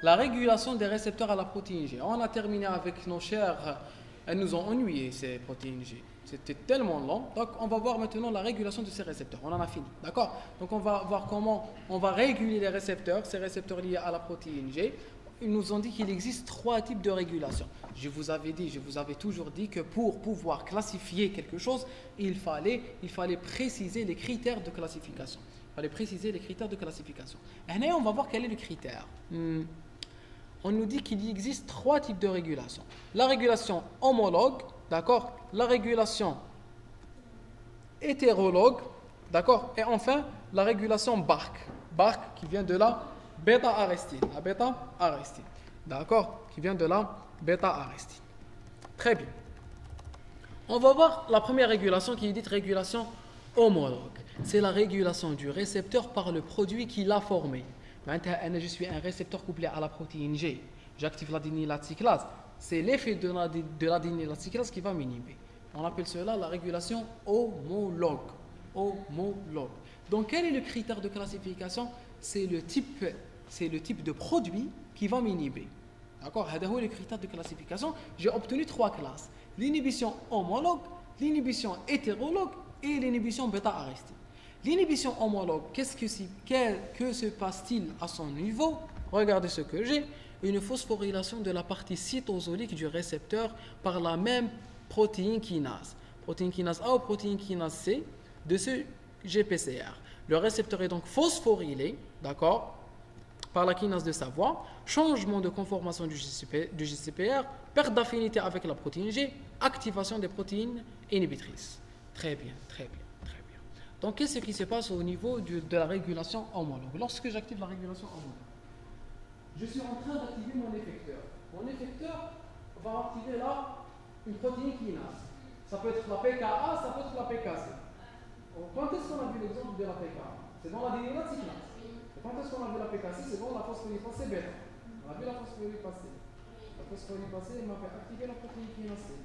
La régulation des récepteurs à la protéine G. On a terminé avec nos chers. Elles nous ont ennuyé ces protéines G. C'était tellement long. Donc, on va voir maintenant la régulation de ces récepteurs. On en a fini. D'accord? Donc, on va voir comment on va réguler les récepteurs, ces récepteurs liés à la protéine G. Ils nous ont dit qu'il existe 3 types de régulation. Je vous avais toujours dit que pour pouvoir classifier quelque chose, il fallait préciser les critères de classification. Il fallait préciser les critères de classification. Et là, on va voir quel est le critère. On nous dit qu'il existe 3 types de régulation. La régulation homologue, d'accord? La régulation hétérologue, d'accord? Et enfin, la régulation Bark. Bark qui vient de la bêta-arrestine. La bêta-arrestine, d'accord? Qui vient de la bêta-arrestine. Très bien. On va voir la première régulation qui est dite régulation homologue. C'est la régulation du récepteur par le produit qui l'a formé. Maintenant, je suis un récepteur couplé à la protéine G. J'active l'adénylacyclase. C'est l'effet de l'adénylacyclase qui va m'inhiber. On appelle cela la régulation homologue. Homologue. Donc, quel est le critère de classification? C'est le type de produit qui va m'inhiber. D'accord? C'est le critère de classification. J'ai obtenu 3 classes. L'inhibition homologue, l'inhibition hétérologue et l'inhibition bêta-arrestine. L'inhibition homologue, que se passe-t-il à son niveau? Regardez ce que j'ai. Une phosphorylation de la partie cytosolique du récepteur par la même protéine kinase. Protéine kinase A ou protéine kinase C de ce GPCR. Le récepteur est donc phosphorylé, d'accord, par la kinase de sa voie. Changement de conformation du GCPR, perte d'affinité avec la protéine G, activation des protéines inhibitrices. Très bien, très bien. Donc, qu'est-ce qui se passe au niveau de la régulation homologue? Lorsque j'active la régulation homologue, je suis en train d'activer mon effecteur. Mon effecteur va activer là une protéine kinase. Ça peut être la PKA, ça peut être la PKC. Quand est-ce qu'on a vu l'exemple de la PKA? C'est dans la adénylacyclase. Et quand est-ce qu'on a vu la PKC? C'est dans la phosphorylase bêta. On a vu la phosphorylase. La phosphorylase m'a fait activer la protéine kinase.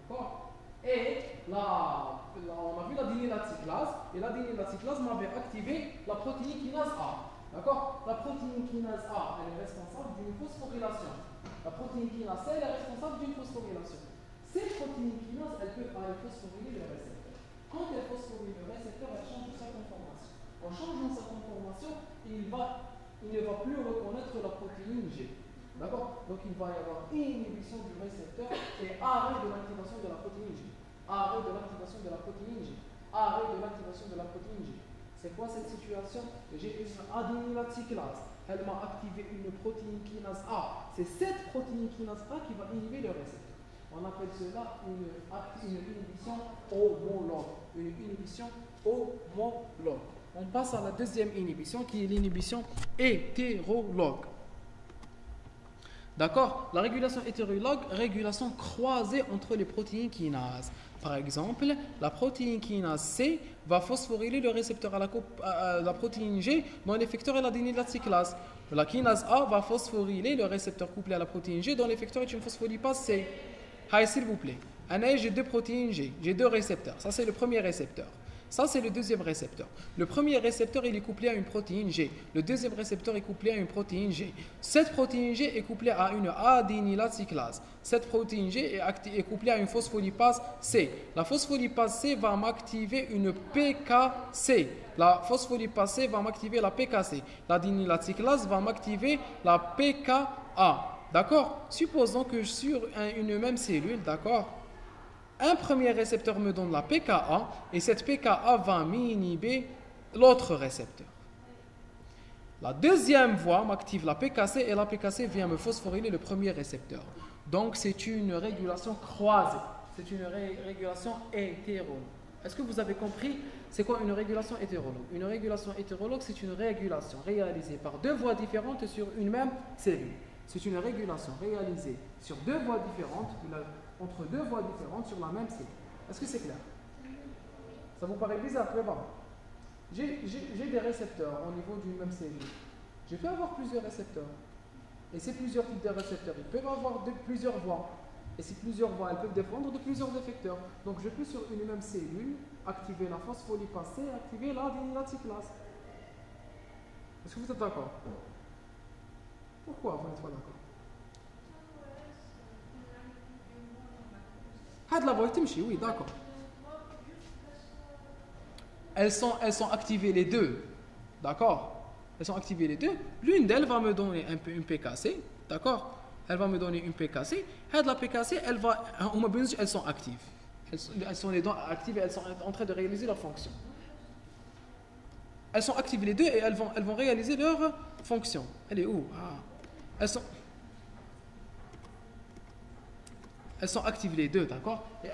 D'accord? Et là, on a vu la adénylacyclase, et l'adénylacyclase m'avait activé la protéine kinase A. D'accord? La protéine kinase A, elle est responsable d'une phosphorylation. La protéine kinase C, elle est responsable d'une phosphorylation. Ces protéines kinases, elles peuvent aller phosphoryler le récepteur. Quand elles phosphorylent le récepteur, elles changent sa conformation. En changeant sa conformation, il ne va plus reconnaître la protéine G. D'accord? Donc il va y avoir inhibition du récepteur et arrêt de l'activation de la protéine G. Arrêt de l'activation de la protéine G. Arrêt de l'activation de la protéine G. C'est quoi cette situation? J'ai une adénylacyclase. Elle m'a activé une protéine kinase A. C'est cette protéine kinase A qui va inhiber le récepteur. On appelle cela une inhibition homologue. Une inhibition homologue. On passe à la deuxième inhibition qui est l'inhibition hétérologue. D'accord? La régulation hétérologue, régulation croisée entre les protéines kinases. Par exemple, la protéine kinase C va phosphoryler le récepteur à la protéine G dont l'effecteur est l'adénylacyclase. La kinase A va phosphoryler le récepteur couplé à la protéine G dont l'effecteur est une phospholipase C. Hi, s'il vous plaît. J'ai 2 protéines G, j'ai 2 récepteurs. Ça, c'est le premier récepteur. Ça, c'est le deuxième récepteur. Le premier récepteur, il est couplé à une protéine G. Le deuxième récepteur est couplé à une protéine G. Cette protéine G est couplée à une adénylacyclase. Cette protéine G est couplée à une phospholipase C. La phospholipase C va m'activer une PKC. La phospholipase C va m'activer la PKC. L'adénylacyclase va m'activer la PKA. D'accord? Supposons que sur une même cellule, d'accord? Un premier récepteur me donne la PKA et cette PKA va m'inhiber l'autre récepteur. La deuxième voie m'active la PKC et la PKC vient me phosphoryler le premier récepteur. Donc c'est une régulation croisée. C'est une régulation hétérologue. Est-ce que vous avez compris c'est quoi une régulation hétérologue? Une régulation hétérologue, c'est une régulation réalisée par 2 voies différentes sur une même cellule. C'est une régulation réalisée sur 2 voies différentes, entre 2 voies différentes sur la même cellule. Est-ce que c'est clair? Ça vous paraît bizarre? Très bien. J'ai des récepteurs au niveau d'une même cellule. Je peux avoir plusieurs récepteurs. Et ces plusieurs types de récepteurs, ils peuvent avoir plusieurs voies. Et ces plusieurs voies, elles peuvent dépendre de plusieurs effecteurs. Donc je peux sur une même cellule activer la phospholipase C et activer l'adénylacyclase. Est-ce que vous êtes d'accord? Pourquoi vous n'êtes pas d'accord? Had la voix timchi, oui, d'accord. Elles sont activées les deux. D'accord? Elles sont activées les deux. L'une d'elles va me donner une PKC. D'accord? Elle va me donner une PKC. Had la PKC, elles sont actives. Elles sont les deux actives et elles sont en train de réaliser leur fonction. Elles sont actives les deux et elles vont réaliser leur fonction. Elle est où? Elles sont actives les deux, d'accord? Et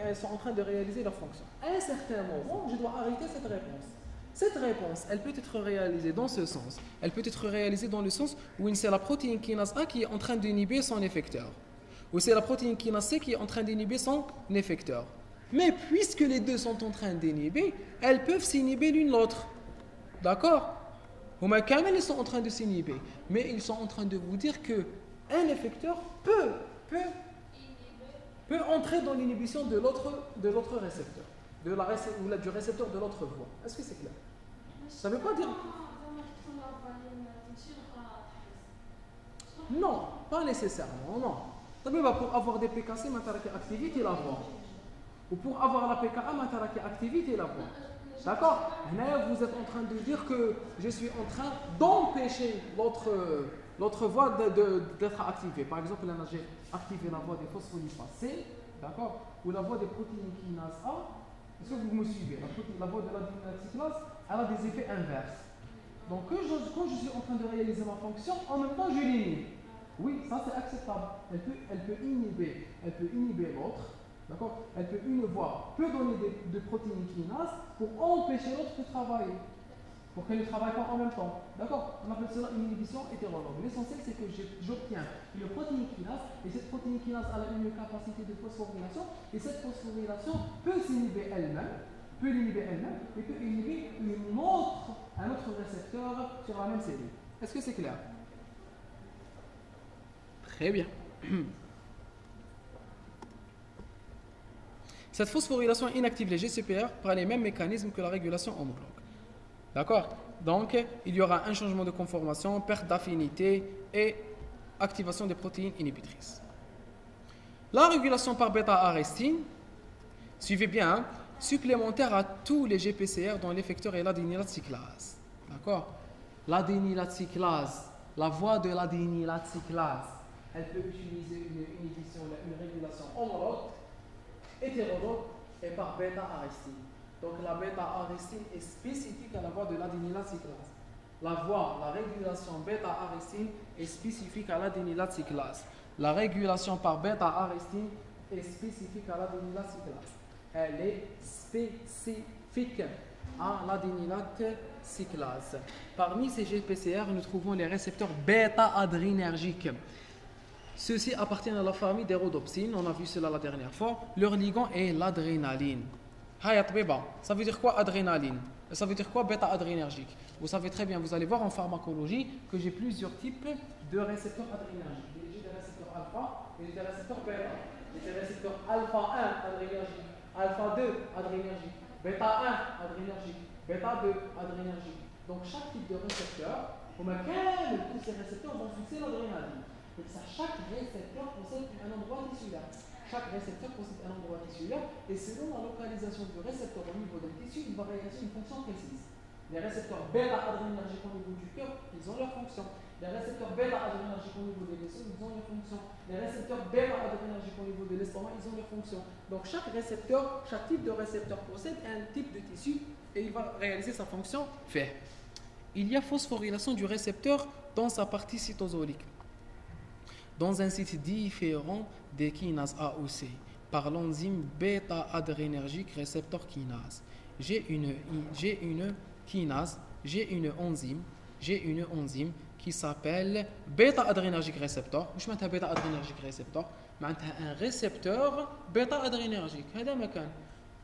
elles sont en train de réaliser leur fonction. À un certain moment, je dois arrêter cette réponse. Cette réponse, elle peut être réalisée dans ce sens. Elle peut être réalisée dans le sens où c'est la protéine kinase A qui est en train d'inhiber son effecteur. Ou c'est la protéine kinase C qui est en train d'inhiber son effecteur. Mais puisque les deux sont en train d'inhiber, elles peuvent s'inhiber l'une l'autre. D'accord? Ils sont en train de s'inhiber. Mais ils sont en train de vous dire qu'un effecteur peut entrer dans l'inhibition de l'autre récepteur, du récepteur de l'autre voie. Est-ce que c'est clair? Ça ne veut pas dire... Non, pas nécessairement, non. Pour avoir des PKC, activité la voie. Ou pour avoir la PKA, activité la voie. D'accord? Là, vous êtes en train de dire que je suis en train d'empêcher l'autre voie d'être activée. Par exemple, là, j'ai activé la voie des phospholipases C, d'accord? Ou la voie des protéines kinase A. Est-ce que vous me suivez? La voie de la cyclase, elle a des effets inverses. Donc, quand je suis en train de réaliser ma fonction, en même temps, je l'inhibe. Oui, ça c'est acceptable. Elle peut inhiber l'autre. D'accord? Une voie peut donner des protéines kinase pour empêcher l'autre de travailler. Pour qu'elle ne travaille pas en même temps. D'accord? On appelle cela une inhibition hétérologue. L'essentiel, c'est que j'obtiens une protéine kinase, et cette protéine kinase a une capacité de phosphorylation, et cette phosphorylation peut l'inhiber elle-même, et peut inhiber un autre récepteur sur la même cellule. Est-ce que c'est clair? Très bien. Cette phosphorylation inactive les GCPR par les mêmes mécanismes que la régulation homologue. D'accord? Donc, il y aura un changement de conformation, perte d'affinité et activation des protéines inhibitrices. La régulation par bêta-arestine, suivez bien, hein, supplémentaire à tous les GPCR dont l'effecteur est l'adénylate cyclase. D'accord? L'adénylate cyclase, la voie de l'adénylate cyclase, elle peut utiliser une régulation homologue, hétérologue et par bêta-arestine. Donc la bêta-arestine est spécifique à la voie de l'adénylate cyclase. La régulation bêta-arestine est spécifique à l'adénylate cyclase. La régulation par bêta-arestine est spécifique à l'adénylate cyclase. Elle est spécifique à l'adénylate cyclase. Parmi ces GPCR, nous trouvons les récepteurs bêta-adrénergiques. Ceux-ci appartiennent à la famille des rhodopsines, on a vu cela la dernière fois. Leur ligand est l'adrénaline. Ça veut dire quoi adrénaline? Ça veut dire quoi bêta-adrénergique? Vous savez très bien, vous allez voir en pharmacologie que j'ai plusieurs types de récepteurs adrénergiques. J'ai des récepteurs alpha et j'ai des récepteurs bêta. J'ai des récepteurs alpha 1 adrénergique, alpha 2 adrénergique, bêta 1 adrénergique, bêta 2 adrénergique. Donc chaque type de récepteur, tous ces récepteurs vont fixer l'adrénaline. Et ça, chaque récepteur possède un endroit tissulaire. Chaque récepteur possède un endroit tissulaire et selon la localisation du récepteur au niveau d'un tissu, il va réaliser une fonction précise. Les récepteurs bêta-adrénergiques au niveau du cœur, ils ont leur fonction. Les récepteurs bêta-adrénergiques au niveau des vaisseaux, ils ont leur fonction. Les récepteurs bêta-adrénergiques au niveau de l'estomac, ils ont leur fonction. Donc chaque type de récepteur possède un type de tissu et il va réaliser sa fonction fait. Il y a phosphorylation du récepteur dans sa partie cytosolique, dans un site différent des kinases A ou C, par l'enzyme bêta-adrénergique récepteur kinase. J'ai une enzyme qui s'appelle bêta-adrénergique récepteur. Je m'appelle bêta-adrénergique récepteur. Un récepteur bêta-adrénergique. هذا مكان.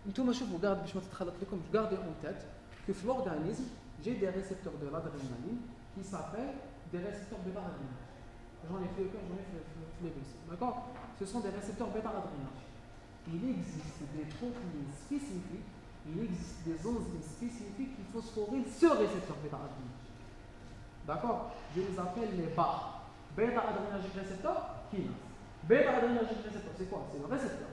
انتم شوفوا باش ما تتخلط لكم, gardez en tête que dans l'organisme, j'ai des récepteurs de l'adrénaline qui s'appellent des récepteurs bêta-adrénergiques. J'en ai fait aucun, j'en ai fait les vaisseaux. D'accord? Ce sont des récepteurs bêta-adrénergiques. Il existe des protéines spécifiques, il existe des enzymes spécifiques qui phosphorylent ce récepteur bêta-adrénergique. D'accord? Je les appelle les BAR. bêta-adrénergique récepteur, kinase. Bêta-adrénergique récepteur, c'est quoi? C'est le récepteur.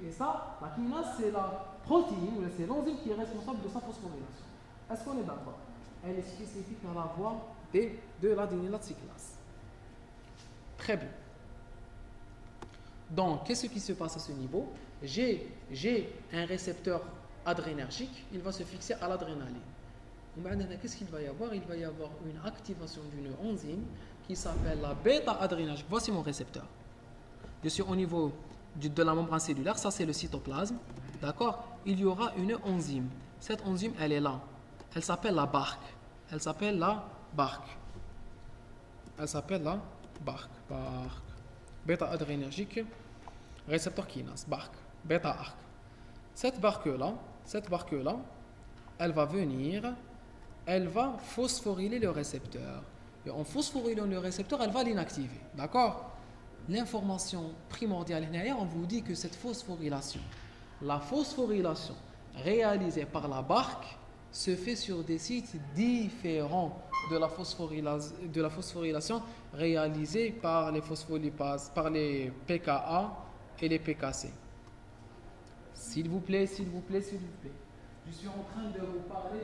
Et ça, la kinase, c'est la protéine, ou c'est l'enzyme qui est responsable de sa phosphorylation. Est-ce qu'on est d'accord? Elle est spécifique à la voie de l'adénylate-cyclase. Très bien. Donc, qu'est-ce qui se passe à ce niveau? J'ai un récepteur adrénergique, il va se fixer à l'adrénaline. Qu'est-ce qu'il va y avoir? Il va y avoir une activation d'une enzyme qui s'appelle la bêta-adrénergique. Voici mon récepteur. Je suis au niveau de la membrane cellulaire, ça c'est le cytoplasme. D'accord? Il y aura une enzyme. Cette enzyme, elle est là. Elle s'appelle la BARC. Elle s'appelle la BARC. Elle s'appelle la BARC. Bêta-adrénergique récepteur kinase. BARC. Bêta-arc. Cette BARC-là, elle va venir, elle va phosphoryler le récepteur. Et en phosphorylant le récepteur, elle va l'inactiver. D'accord? L'information primordiale, on vous dit que cette phosphorylation, la phosphorylation réalisée par la BARC se fait sur des sites différents de la phosphorylation réalisée par les phospholipases, par les pKa et les pKc. S'il vous plaît. Je suis en train de vous parler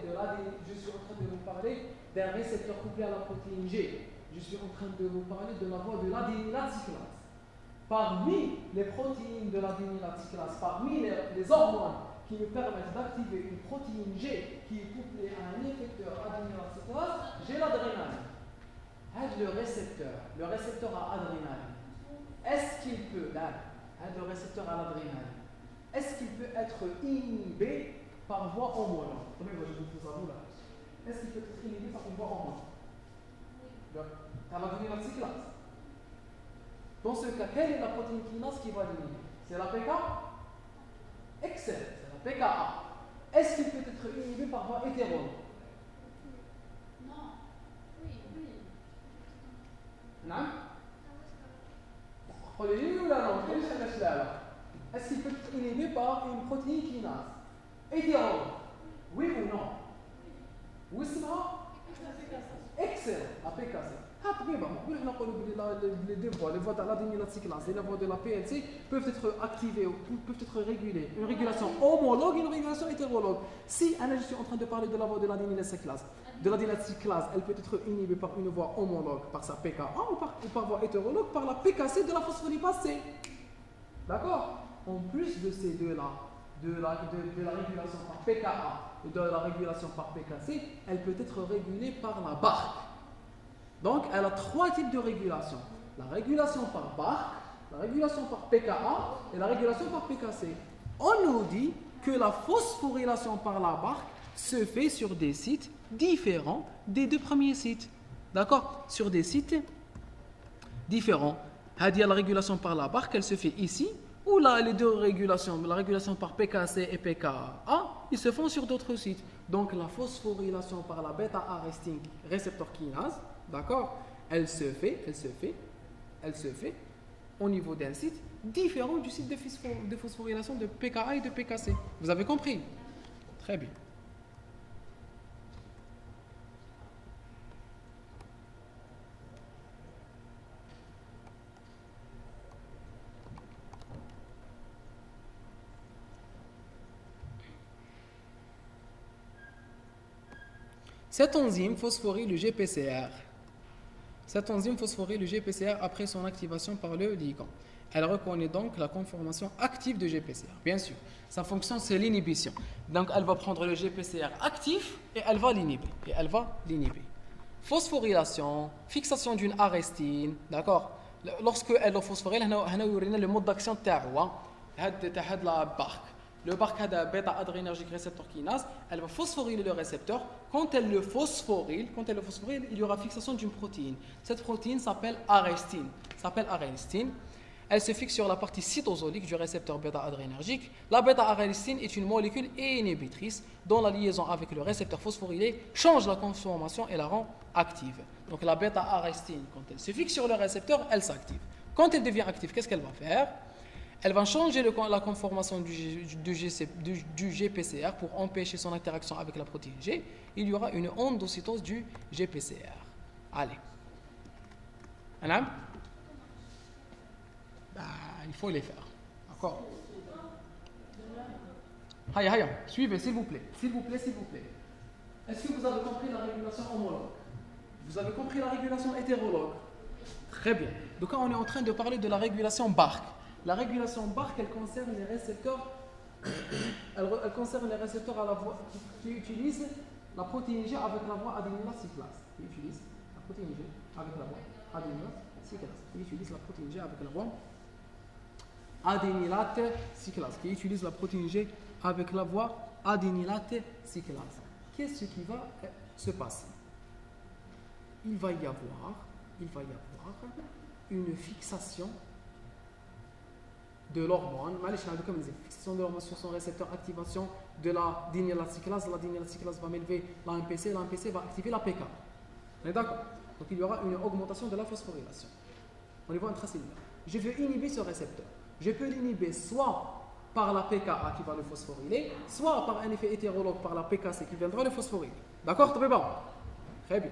d'un récepteur couplé à la protéine G. Je suis en train de vous parler de la voie de l'adénylate-cyclase. Parmi les protéines de l'adénylate-cyclase, parmi les hormones qui nous permettent d'activer une protéine G qui est couplée à un effecteur adénylate-cyclase, j'ai l'adrénaline. Le récepteur à adrénaline. Est-ce qu'il peut, le récepteur à l'adrénaline, est-ce qu'il peut être inhibé par voie homologue? Est-ce qu'il peut être inhibé par une voie homologue? À l'adénylate-cyclase. Dans ce cas, quelle est la protéine kinase qui va l'inhiber? C'est la PK? Excellent, c'est la PKA. Est-ce qu'il peut être inhibé par voie hétérologue? Non. Oui. Non? Est-ce qu'il peut être inhibé par une protéine kinase? Hétérologue? Oui ou non? Oui, c'est vrai? Excellent, la PKC. Les voies de l'adénylate-cyclase et les voies de la PLC peuvent être activées ou peuvent être régulées. Une régulation homologue et une régulation hétérologue. Si je suis en train de parler de la voie de l'adénylate-cyclase, elle peut être inhibée par une voie homologue, par sa pKa ou par voie hétérologue, par la PKC de la phospholipase C. D'accord? En plus de ces deux-là, de la régulation par pKa et de la régulation par pKc, elle peut être régulée par la BARC. Donc, elle a trois types de régulation. La régulation par BARC, la régulation par pKa et la régulation par pKc. On nous dit que la phosphorylation par la BARC se fait sur des sites différents des deux premiers sites. D'accord? Sur des sites différents. La régulation par la BARC, elle se fait ici, ou là, les deux régulations, la régulation par pKc et pKa, ils se font sur d'autres sites. Donc, la phosphorylation par la bêta-arrestin récepteur kinase, d'accord, elle se fait au niveau d'un site différent du site de phosphorylation de pKa et de pKc. Vous avez compris? Très bien. Cette enzyme phosphoryle le GPCR. Cette enzyme phosphoryle le GPCR après son activation par le ligand. Elle reconnaît donc la conformation active de GPCR. Bien sûr, sa fonction c'est l'inhibition. Donc elle va prendre le GPCR actif et elle va l'inhiber. Phosphorylation, fixation d'une arrestine, d'accord? Lorsque elle phosphoryle, on a le mode d'action de la BARC. Le BARC a bêta-adrénergique récepteur kinase, elle va phosphoryler le récepteur. Quand elle le phosphoryle, il y aura fixation d'une protéine. Cette protéine s'appelle arrestine. Elle se fixe sur la partie cytosolique du récepteur bêta-adrénergique. La bêta-arrestine est une molécule inhibitrice dont la liaison avec le récepteur phosphorylé change la conformation et la rend active. Donc la bêta-arrestine, quand elle se fixe sur le récepteur, elle s'active. Quand elle devient active, qu'est-ce qu'elle va faire? Elle va changer la conformation du GPCR pour empêcher son interaction avec la protéine G. Il y aura une endocytose du GPCR. Allez. il faut les faire. D'accord? Haya, suivez, s'il vous plaît. S'il vous plaît, s'il vous plaît. Est-ce que vous avez compris la régulation homologue? Vous avez compris la régulation hétérologue? Très bien. Donc là, on est en train de parler de la régulation Bark. La régulation Bark, elle concerne les récepteurs, elle concerne les récepteurs à la voie, qui utilisent la protéine G avec la voie adénylate cyclase. Qui utilisent la protéine G avec la voie adénylate cyclase. Qui utilisent la protéine G avec la voie adénylate cyclase. Qui utilise la protéine G avec la voie adénylate cyclase. Qu'est-ce qui va se passer? Il va y avoir une fixation de l'hormone, fixation de l'hormone sur son récepteur, activation de la adénylate cyclase. La adénylate cyclase va m'élever l'AMPC, l'AMPC va activer la PK. On est d'accord? Donc il y aura une augmentation de la phosphorylation au niveau intracellulaire. Je veux inhiber ce récepteur. Je peux l'inhiber soit par la PKA qui va le phosphoryler, soit par un effet hétérologue par la PKC qui viendra le phosphoryler. D'accord? Très bien.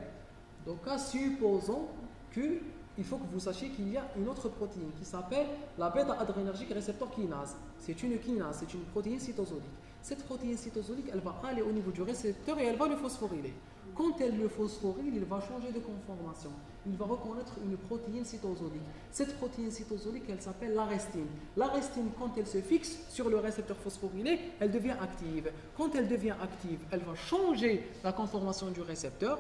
Donc, supposons qu'il faut que vous sachiez qu'il y a une autre protéine qui s'appelle la bêta-adrénergique récepteur kinase. C'est une kinase, c'est une protéine cytosolique. Cette protéine cytosolique, elle va aller au niveau du récepteur et elle va le phosphoryler. Quand elle le phosphoryle, il va changer de conformation. Il va reconnaître une protéine cytosolique. Cette protéine cytosolique, elle s'appelle l'arestine. L'arestine, quand elle se fixe sur le récepteur phosphorylé, elle devient active. Quand elle devient active, elle va changer la conformation du récepteur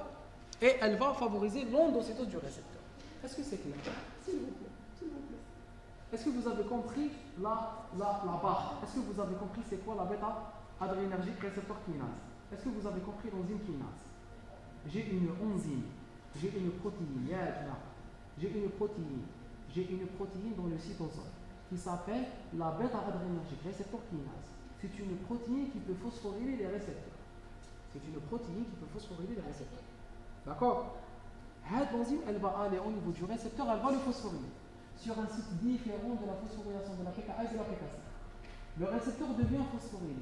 et elle va favoriser l'endocytose du récepteur. Est-ce que c'est clair? S'il vous plaît, s'il vous plaît. Est-ce que vous avez compris la barre? Est-ce que vous avez compris c'est quoi la bêta-adrénergique récepteur kinase? Est-ce que vous avez compris l'enzyme kinase? J'ai une enzyme, j'ai une protéine, j'ai une protéine dans le cytosol qui s'appelle la bêta-adrénergique récepteur kinase. C'est une protéine qui peut phosphoryler les récepteurs. D'accord? Cette enzyme, elle va aller au niveau du récepteur, elle va le phosphoryler sur un site différent de la phosphorylation de la PKA et de la PKC. Le récepteur devient phosphorylé.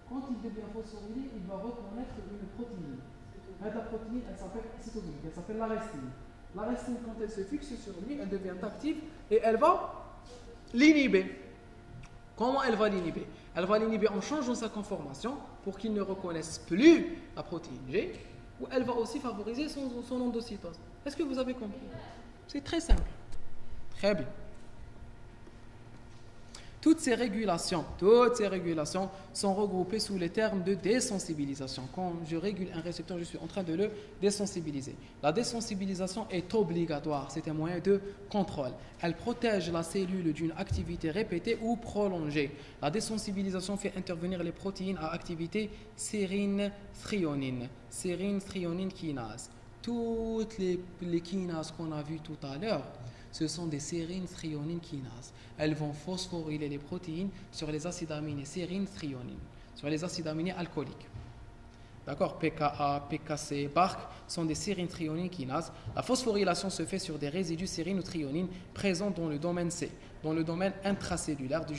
Quand il devient phosphorylé, il va reconnaître une protéine. La protéine, elle s'appelle cytosolique, elle s'appelle l'arestine. L'arestine, quand elle se fixe sur lui, elle devient active et elle va l'inhiber. Comment elle va l'inhiber? Elle va l'inhiber en changeant sa conformation pour qu'il ne reconnaisse plus la protéine G, ou elle va aussi favoriser son endocytose. Est-ce que vous avez compris? C'est très simple. Très bien. Toutes ces régulations sont regroupées sous les termes de désensibilisation. Quand je régule un récepteur, je suis en train de le désensibiliser. La désensibilisation est obligatoire, c'est un moyen de contrôle. Elle protège la cellule d'une activité répétée ou prolongée. La désensibilisation fait intervenir les protéines à activité sérine-thréonine kinase. Toutes les kinases qu'on a vues tout à l'heure, ce sont des sérines thréonines kinases. Elles vont phosphoryler les protéines sur les acides aminés sérine thréonine, sur les acides aminés alcooliques. D'accord? PKA, PKC, BARC sont des sérines thréonines kinases. La phosphorylation se fait sur des résidus sérines ou thréonines présents dans le domaine C, dans le domaine intracellulaire du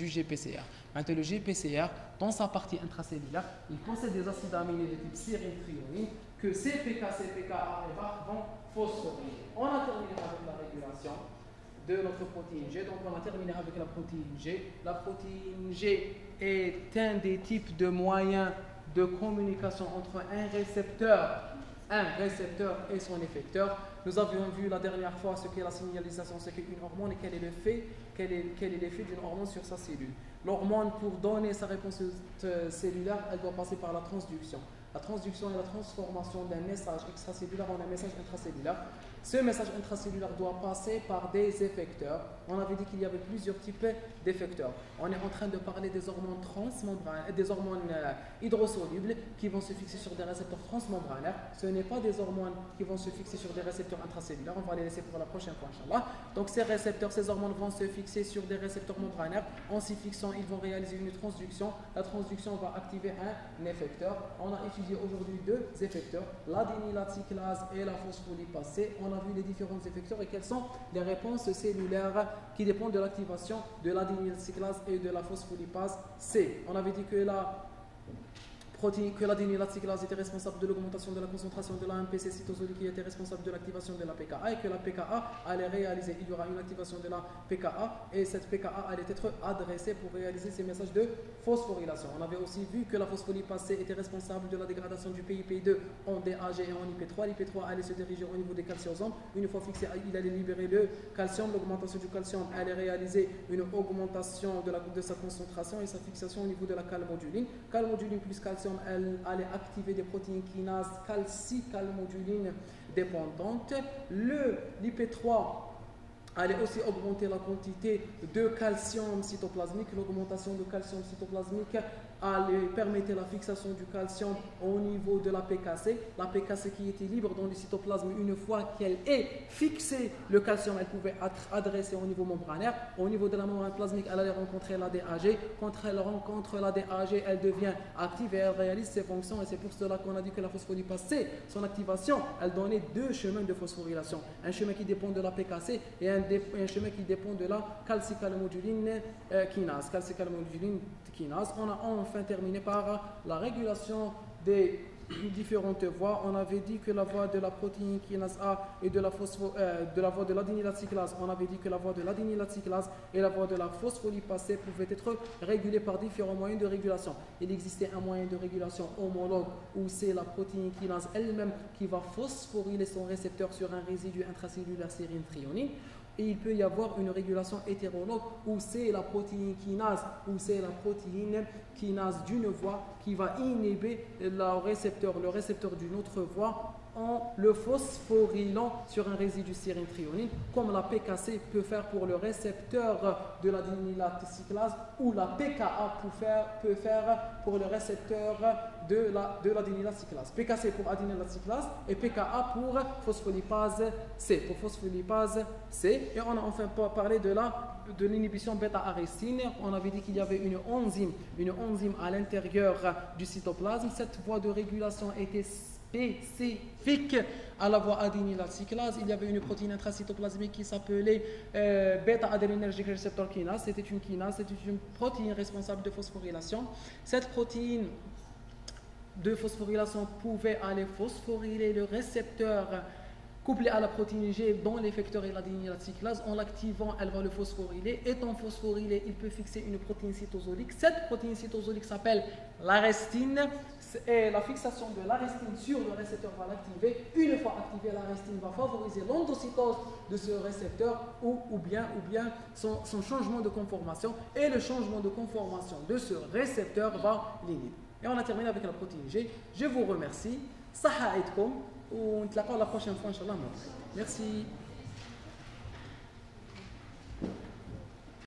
GPCR. Maintenant, le GPCR, dans sa partie intracellulaire, il possède des acides aminés de type sérine thréonine que ces PKC, PKA et BARC vont phosphoryler. On a terminé avec la régulation de notre protéine G. Donc on a terminé avec la protéine G. La protéine G est un des types de moyens de communication entre un récepteur et son effecteur. Nous avions vu la dernière fois ce qu'est la signalisation, ce qu'est une hormone et quel est l'effet d'une hormone sur sa cellule. L'hormone, pour donner sa réponse cellulaire, elle doit passer par la transduction. La transduction est la transformation d'un message extracellulaire en un message intracellulaire. Ce message intracellulaire doit passer par des effecteurs. On avait dit qu'il y avait plusieurs types d'effecteurs. On est en train de parler des hormones transmembranaires, des hormones hydrosolubles qui vont se fixer sur des récepteurs transmembranaires. Ce n'est pas des hormones qui vont se fixer sur des récepteurs intracellulaires. On va les laisser pour la prochaine fois, Inch'Allah. Donc ces récepteurs, ces hormones vont se fixer sur des récepteurs membranaires. En s'y fixant, ils vont réaliser une transduction. La transduction va activer un effecteur. On a étudié aujourd'hui deux effecteurs, l'adénylate cyclase et la phospholipase C. On a vu les différents effecteurs et quelles sont les réponses cellulaires qui dépendent de l'activation de l'adénylate cyclase et de la phospholipase C. On avait dit que la que l'adénylate cyclase était responsable de l'augmentation de la concentration de la MPC cytosolique qui était responsable de l'activation de la PKA et que la PKA allait réaliser, il y aura une activation de la PKA et cette PKA allait être adressée pour réaliser ces messages de phosphorylation. On avait aussi vu que la phospholipase C était responsable de la dégradation du PIP2 en DAG et en IP3. L'IP3 allait se diriger au niveau des calciosomes. Une fois fixé, il allait libérer le calcium. L'augmentation du calcium allait réaliser une augmentation de sa concentration et sa fixation au niveau de la calmoduline. Calmoduline plus calcium, elle allait activer des protéines kinases calcicalmoduline dépendantes. L'IP3 allait aussi augmenter la quantité de calcium cytoplasmique. L'augmentation de calcium cytoplasmique allait permettre la fixation du calcium au niveau de la PKC. La PKC qui était libre dans le cytoplasme, une fois qu'elle est fixée, le calcium, elle pouvait être adressée au niveau membranaire. Au niveau de la membrane plasmique, elle allait rencontrer la DAG. Quand elle rencontre la DAG, elle devient active et elle réalise ses fonctions. Et c'est pour cela qu'on a dit que la phospholipase C, son activation, elle donnait deux chemins de phosphorylation. Un chemin qui dépend de la PKC et un chemin qui dépend de la calcicalmoduline kinase. Calcicalmoduline kinase. On a enfin terminé par la régulation des différentes voies. On avait dit que la voie de la protéine kinase A et de la voie de l'adénylate cyclase, on avait dit que la voie de l'adénylate cyclase et la voie de la phospholipase C pouvaient être régulées par différents moyens de régulation. Il existait un moyen de régulation homologue où c'est la protéine kinase elle-même qui va phosphoryler son récepteur sur un résidu intracellulaire sérine thréonine. Et il peut y avoir une régulation hétérologue où c'est la protéine kinase, d'une voie qui va inhiber le récepteur d'une autre voie en le phosphorylant sur un résidu sérine thréonine, comme la PKC peut faire pour le récepteur de l'adénylate cyclase ou la PKA peut faire pour le récepteur de l'adénylate cyclase. PKC pour adénylate cyclase et PKA pour phospholipase C. Et on a enfin parlé de l'inhibition bêta-arrestine. On avait dit qu'il y avait une enzyme à l'intérieur du cytoplasme. Cette voie de régulation était spécifique à la voie adénylate cyclase. Il y avait une protéine intracytoplasmique qui s'appelait bêta-adrénergic receptor kinase. C'était une protéine responsable de phosphorylation. Cette protéine de phosphorylation pouvait aller phosphoryler le récepteur couplé à la protéine G dans l'effecteur et l'adénylate cyclase. En l'activant, elle va le phosphoryler. Étant phosphorylé, il peut fixer une protéine cytosolique. Cette protéine cytosolique s'appelle l'arrestine. Et la fixation de l'arrestine sur le récepteur va l'activer. Une fois activée, l'arrestine va favoriser l'endocytose de ce récepteur ou bien son changement de conformation. Et le changement de conformation de ce récepteur va l'inhiber. Et on a terminé avec la protéine G. Je vous remercie. Saha aidkoum. ونتلاقاو la prochaine fois, Inch'Allah. Merci.